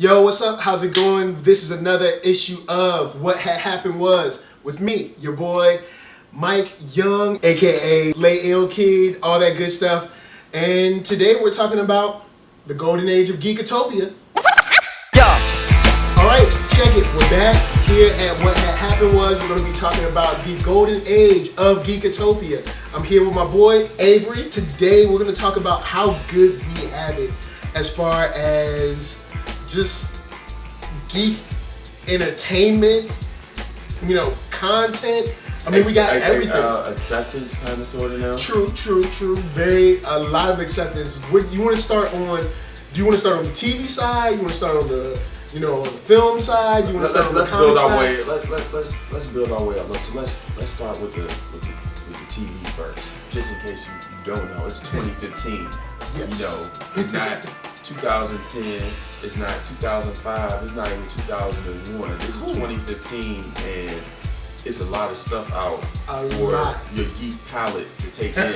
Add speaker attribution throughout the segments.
Speaker 1: Yo, what's up? How's it going? This is another issue of What Had Happened Was with me, your boy, Mike Young, aka Lay Ill Kid, all that good stuff. And today we're talking about the Golden Age of Geekatopia. Alright, check it. We're back here at What Had Happened Was. We're going to be talking about the Golden Age of Geekatopia. I'm here with my boy, Avery. Today we're going to talk about how good we have it as far as just geek entertainment, content. I mean, we got everything.
Speaker 2: Acceptance, kind of, sort of now.
Speaker 1: True. A lot of acceptance. What you want to start on? Do you want to start on the TV side? You want to start on the, on the film side? You want to start on the comic side?
Speaker 2: Let's build our way up. Let's start with the TV first, just in case you don't know. It's 2015.
Speaker 1: Yes.
Speaker 2: It's not 2010. It's not 2005. It's not even 2001. This is 2015, and it's a lot of stuff out for your geek palette to take in.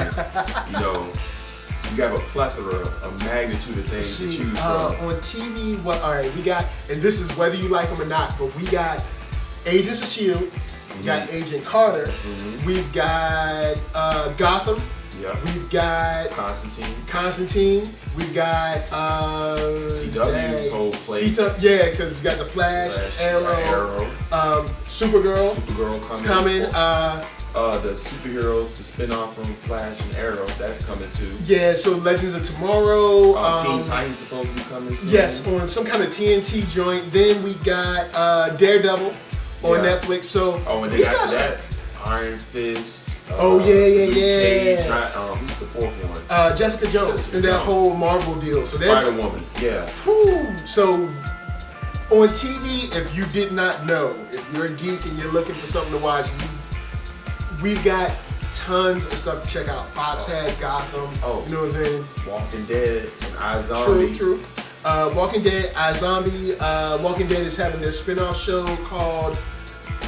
Speaker 2: You have a plethora, a magnitude of things to choose from.
Speaker 1: On TV, we got, and this is whether you like them or not, but we got Agents of S.H.I.E.L.D., we got Agent Carter, we've got Gotham, we've got Constantine, we've got
Speaker 2: CW's whole plate.
Speaker 1: Because you got the Flash, Arrow. Supergirl coming.
Speaker 2: The superheroes, the spin-off from Flash and Arrow, that's coming too.
Speaker 1: Yeah, so Legends of Tomorrow.
Speaker 2: Teen Titans supposed to be coming soon.
Speaker 1: Yes, on some kind of TNT joint. Then we got Daredevil on Netflix. So
Speaker 2: and then after that, Iron Fist.
Speaker 1: Cage,
Speaker 2: who's the fourth one?
Speaker 1: Jessica Jones and that whole Marvel deal. So
Speaker 2: Spider-Woman, yeah.
Speaker 1: So on TV, if you did not know, if you're a geek and you're looking for something to watch, we've got tons of stuff to check out. Fox has Gotham. You know what I'm saying?
Speaker 2: Walking Dead and iZombie.
Speaker 1: True. Walking Dead, iZombie. Walking Dead is having their spin-off show called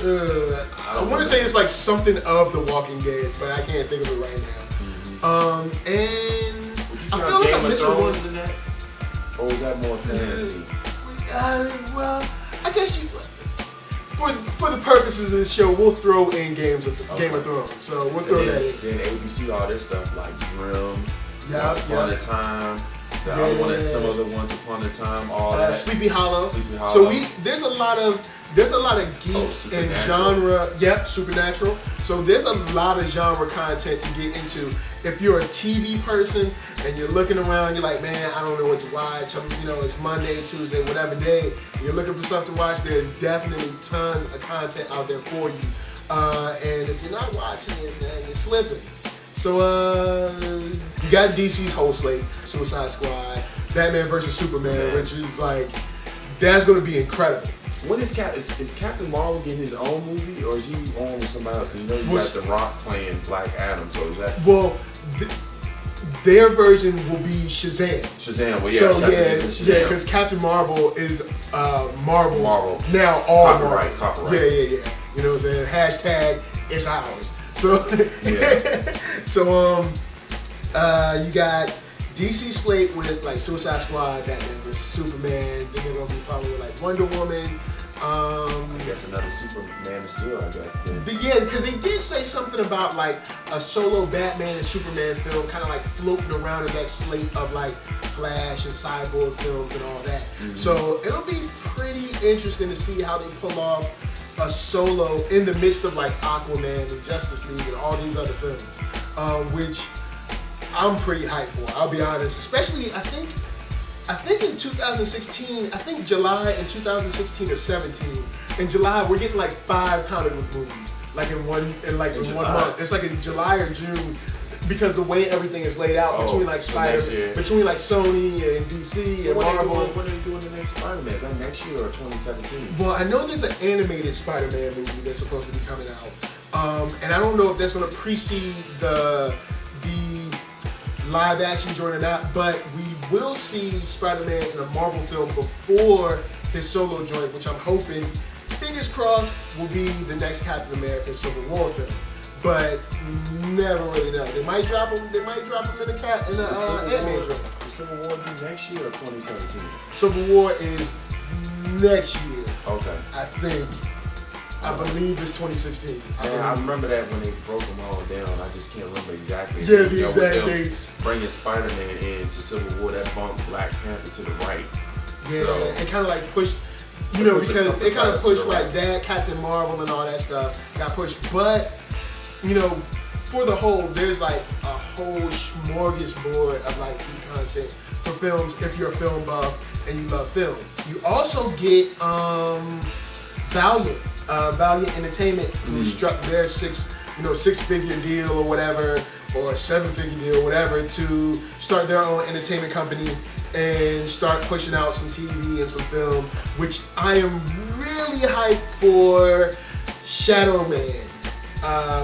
Speaker 1: I want to say it's like something of The Walking Dead, but I can't think of it right now. And I feel like I'm missing one.
Speaker 2: In that? Or was that more fantasy?
Speaker 1: Well, I guess for the purposes of this show, we'll throw in Game of Thrones. So we'll throw that in.
Speaker 2: Then ABC, all this stuff like Grimm, Once Upon a Time. The other one, some other Once Upon a Time, all that.
Speaker 1: Sleepy Hollow. So there's a lot of geek and genre. Yep, Supernatural. So there's a lot of genre content to get into. If you're a TV person and you're looking around, you're like, man, I don't know what to watch. It's Monday, Tuesday, whatever day. You're looking for stuff to watch. There's definitely tons of content out there for you. And if you're not watching it, man, you're slipping. So you got DC's whole slate: Suicide Squad, Batman vs Superman, which is like, that's going to be incredible.
Speaker 2: When is Captain Marvel getting his own movie, or is he on with somebody else? Because you got The Rock playing Black Adam, so is that?
Speaker 1: Well, their version will be Shazam.
Speaker 2: Shazam,
Speaker 1: because Captain Marvel is Marvel. Now all
Speaker 2: copyright.
Speaker 1: Yeah. You know what I'm saying? Hashtag it's ours. So you got DC slate with like Suicide Squad, Batman vs Superman. Then they're gonna be following with like Wonder Woman.
Speaker 2: I guess another Superman of Steel, I guess.
Speaker 1: But yeah, because they did say something about like a solo Batman and Superman film, kind of like floating around in that slate of like Flash and Cyborg films and all that. So it'll be pretty interesting to see how they pull off a solo in the midst of like Aquaman and Justice League and all these other films, which I'm pretty hyped for. I'll be honest, especially I think in 2016, I think July in 2016 or 17. In July, we're getting like 5 comic book movies, like in one month. It's like in July or June, because the way everything is laid out between like between like Sony and DC and Marvel.
Speaker 2: When are they doing the next Spider-Man? Is that next year or 2017?
Speaker 1: Well, I know there's an animated Spider-Man movie that's supposed to be coming out, and I don't know if that's going to precede the live action joint or not, but we will see Spider-Man in a Marvel film before his solo joint, which I'm hoping, fingers crossed, will be the next Captain America Civil War film. But never really know. They might drop him. They might drop him in the Ant-Man joint.
Speaker 2: Civil War be next year or 2017?
Speaker 1: Civil War is next year.
Speaker 2: Okay.
Speaker 1: I think. I believe it's 2016.
Speaker 2: I remember that when they broke them all down. I just can't remember exactly.
Speaker 1: Yeah, the exact dates.
Speaker 2: Bringing Spider-Man in to Civil War, that bumped Black Panther to the right.
Speaker 1: Yeah,
Speaker 2: so,
Speaker 1: it kind of like pushed, because it kind of pushed like that, Captain Marvel and all that stuff got pushed. But, for the whole, there's like a whole smorgasbord of like geek content for films if you're a film buff and you love film. You also get Valiant. Valiant Entertainment, who struck their six-figure deal or whatever, or a seven-figure deal, whatever, to start their own entertainment company and start pushing out some TV and some film, which I am really hyped for. Shadow Man,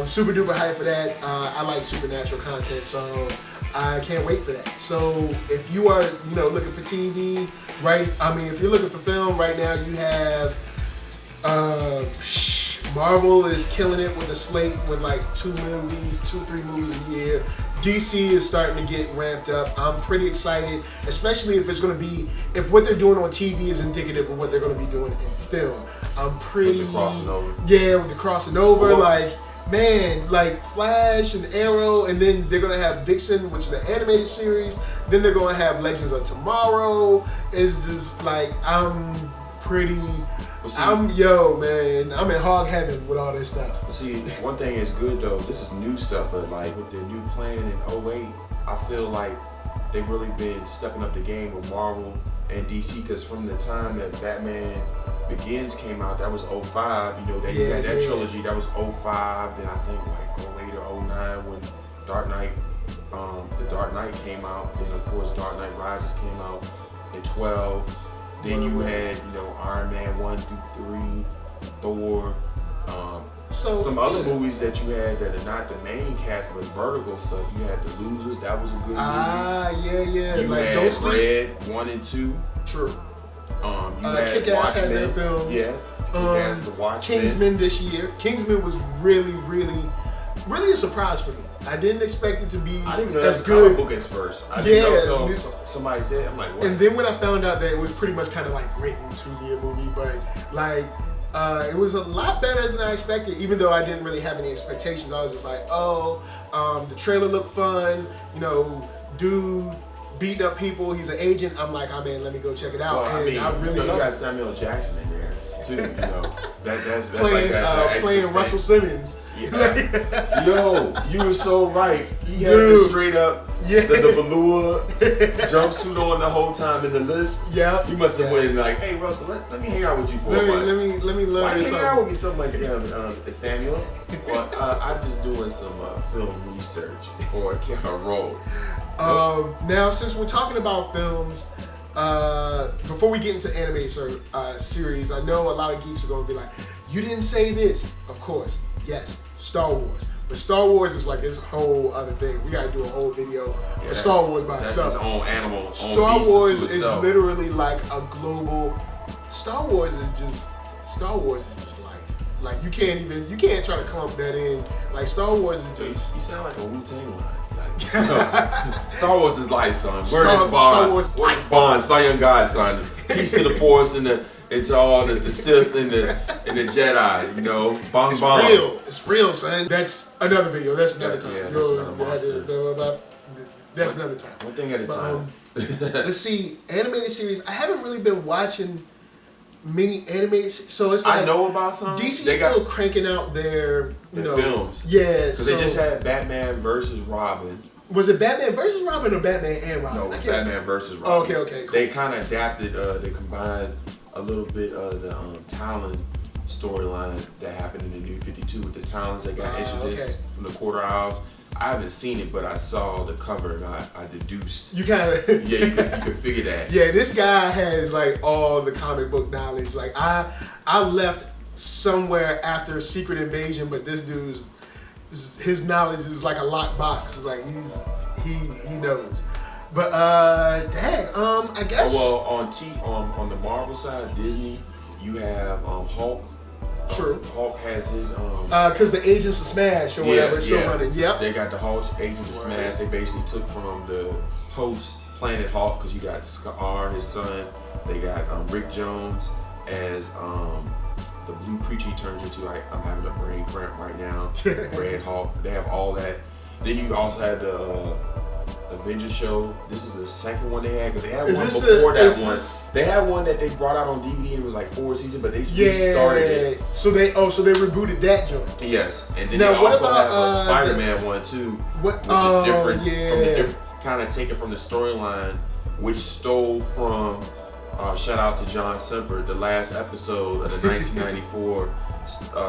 Speaker 1: super duper hyped for that. I like supernatural content, so I can't wait for that. So if you are, looking for TV, if you're looking for film right now, you have. Marvel is killing it with a slate with like 3 movies a year. DC is starting to get ramped up. I'm pretty excited, especially if if what they're doing on TV is indicative of what they're going to be doing in film. I'm pretty.
Speaker 2: With the crossing over.
Speaker 1: Yeah, with the crossing over. Cool. Like Flash and Arrow, and then they're going to have Vixen, which is the animated series. Then they're going to have Legends of Tomorrow. It's just like, I'm pretty. I'm in hog heaven with all this stuff.
Speaker 2: See, one thing is good though, this is new stuff, but like with their new plan in 2008, I feel like they've really been stepping up the game with Marvel and DC, because from the time that Batman Begins came out, that was 2005, you had that trilogy, that was 2005, then I think like 2008 or 2009 when The Dark Knight came out, then of course Dark Knight Rises came out in 2012. Then you had, Iron Man 1 through 3, Thor, some other movies that you had that are not the main cast, but Vertigo stuff. You had The Losers, that was a good movie.
Speaker 1: Yeah.
Speaker 2: You had Red 1 and 2.
Speaker 1: True.
Speaker 2: You had
Speaker 1: Kick-Ass had their
Speaker 2: Watchmen.
Speaker 1: films.
Speaker 2: Yeah. Kick-Ass, the Watchmen.
Speaker 1: Kingsman this year. Kingsman was really, really, really a surprise for me. I didn't expect it to be
Speaker 2: I didn't even know
Speaker 1: as
Speaker 2: that's
Speaker 1: good.
Speaker 2: comic book at first. I didn't know until somebody said, I'm like, what?
Speaker 1: And then when I found out that it was pretty much kind of like written to be a movie, but it was a lot better than I expected, even though I didn't really have any expectations. I was just like, the trailer looked fun, dude beating up people, he's an agent. I'm like, let me go check it out.
Speaker 2: Well,
Speaker 1: and I really
Speaker 2: you got Samuel Jackson in there too, that's
Speaker 1: playing,
Speaker 2: like that
Speaker 1: playing Russell Simmons.
Speaker 2: Yeah. Yo, you were so right. He had this straight up the velour jumpsuit on the whole time in the list.
Speaker 1: Yeah.
Speaker 2: You must have went like, hey Russell, let me hang out with you for a month.
Speaker 1: Let me learn
Speaker 2: Why
Speaker 1: something.
Speaker 2: hang out with me? Somebody said, Nathaniel. Well, I'm just doing some film research for a role.
Speaker 1: Now, since we're talking about films, before we get into anime series, I know a lot of geeks are going to be like, you didn't say this. Of course, yes, Star Wars. But Star Wars is like this whole other thing. We got to do a whole video for Star Wars by itself.
Speaker 2: That's its own animal.
Speaker 1: Star Wars is literally like a global. Star Wars is just life. Like you can't try to clump that in. Like Star Wars is just.
Speaker 2: You sound like a Wu-Tang line. Star Wars is life, son.
Speaker 1: Word is Bond. Star Wars
Speaker 2: Word is Bond. Son, young God, son. Peace to the Force and to all the Sith and the Jedi. Bong
Speaker 1: it's
Speaker 2: bong.
Speaker 1: real. It's real, son. That's another video. That's another time.
Speaker 2: Yeah, that's another monster.
Speaker 1: That's another time.
Speaker 2: One thing at a time.
Speaker 1: Let's see. Animated series. I haven't really been watching many animated. So it's like
Speaker 2: I know about some.
Speaker 1: DC still cranking out their
Speaker 2: films.
Speaker 1: Yeah.
Speaker 2: Because they just had Batman versus Robin.
Speaker 1: Was it Batman versus Robin or Batman and Robin?
Speaker 2: No, Batman versus Robin.
Speaker 1: Okay, cool.
Speaker 2: They kind of adapted. They combined a little bit of the Talon storyline that happened in the New 52 with the Talons that got introduced from the Quarter Isles. I haven't seen it, but I saw the cover and I deduced.
Speaker 1: You kind of
Speaker 2: yeah, you could figure that.
Speaker 1: Yeah, this guy has like all the comic book knowledge. Like I left somewhere after Secret Invasion, but this dude's his knowledge is like a locked box. Like he knows. But I guess.
Speaker 2: On the Marvel side, Disney, you have Hulk.
Speaker 1: True.
Speaker 2: Hulk has his
Speaker 1: because the Agents of Smash or whatever is still running. Yep.
Speaker 2: They got the Hulk Agents of Smash. They basically took from the post Planet Hulk because you got Scar, his son. They got Rick Jones. as the blue creature he turns into. I'm having a brain cramp right now. Red Hawk. They have all that. Then you also had the Avengers show. This is the second one they had because they had one before that one. They had one that they brought out on DVD and it was like 4 seasons, but they restarted it.
Speaker 1: So they rebooted that joint.
Speaker 2: Yes, and then now, they also have a Spiderman one too. Kind of taken from the storyline, which stole from. Shout out to John Semper, the last episode of the 1994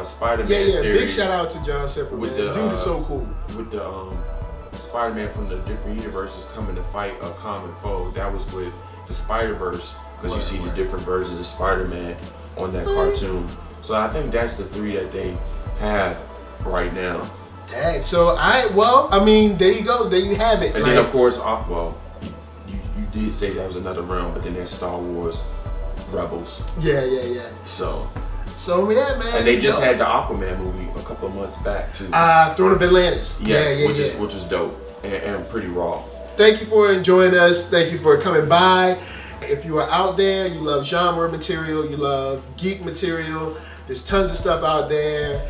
Speaker 2: Spider-Man series.
Speaker 1: Big shout out to John Semper. Dude is so cool.
Speaker 2: With the Spider-Man from the different universes coming to fight a common foe. That was with the Spider-Verse, because you see the different versions of Spider-Man on that cartoon. So I think that's the 3 that they have right now.
Speaker 1: Dang. So there you go. There you have it.
Speaker 2: And then of course, you did say that was another realm, but then there's Star Wars Rebels. Yeah. So yeah, man. And they just had the Aquaman movie a couple of months back too.
Speaker 1: Throne of Atlantis.
Speaker 2: Yes, which was dope and pretty raw.
Speaker 1: Thank you for joining us. Thank you for coming by. If you are out there, you love genre material, you love geek material, there's tons of stuff out there.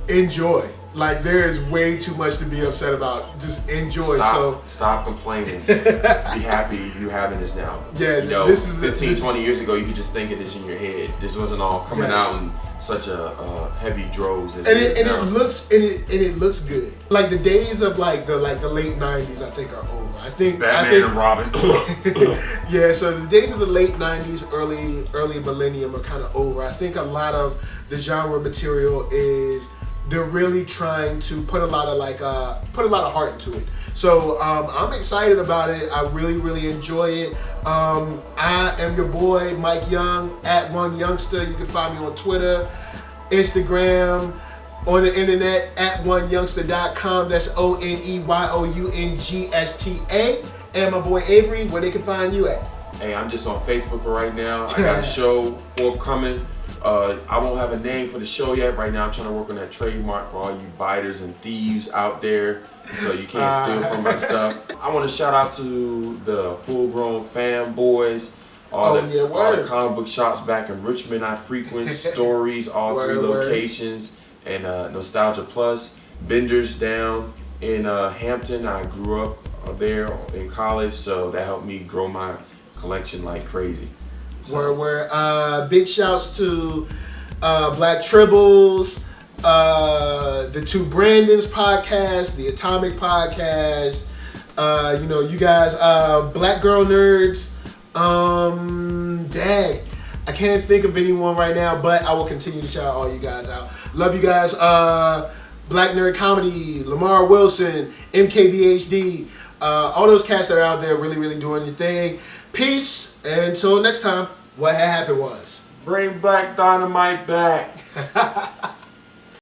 Speaker 1: Enjoy. Like, there is way too much to be upset about. Just enjoy.
Speaker 2: Stop complaining. Be happy you're having this now.
Speaker 1: Yeah,
Speaker 2: this is 15, 20 years ago, you could just think of this in your head. This wasn't all coming out in such a heavy droves.
Speaker 1: It looks good. Like the days of the late 90s, I think, are over.
Speaker 2: Batman and Robin.
Speaker 1: Yeah, so the days of the late 90s, early millennium are kind of over. I think a lot of the genre material is. They're really trying to put a lot of heart into it. So I'm excited about it. I really, really enjoy it. I am your boy, Mike Young, at OneYoungsta. You can find me on Twitter, Instagram, on the internet, at OneYoungsta.com. That's ONEYOUNGSTA. And my boy Avery, where they can find you at.
Speaker 2: Hey, I'm just on Facebook right now. I got a show forthcoming. I won't have a name for the show yet. Right now I'm trying to work on that trademark for all you biters and thieves out there, so you can't steal from my stuff. I want to shout out to the full-grown fanboys, all the comic book shops back in Richmond I frequent, Stories, all 3 locations, and Nostalgia Plus, Benders down in Hampton. I grew up there in college, so that helped me grow my collection like crazy.
Speaker 1: Where big shouts to Black Tribbles, the 2 Brandons podcast, the Atomic podcast, you guys, Black Girl Nerds. Dang, I can't think of anyone right now, but I will continue to shout all you guys out. Love you guys. Black Nerd Comedy, Lamar Wilson, MKBHD, all those cats that are out there really, really doing your thing. Peace, and until next time, what had happened was...
Speaker 2: Bring Black Dynamite back.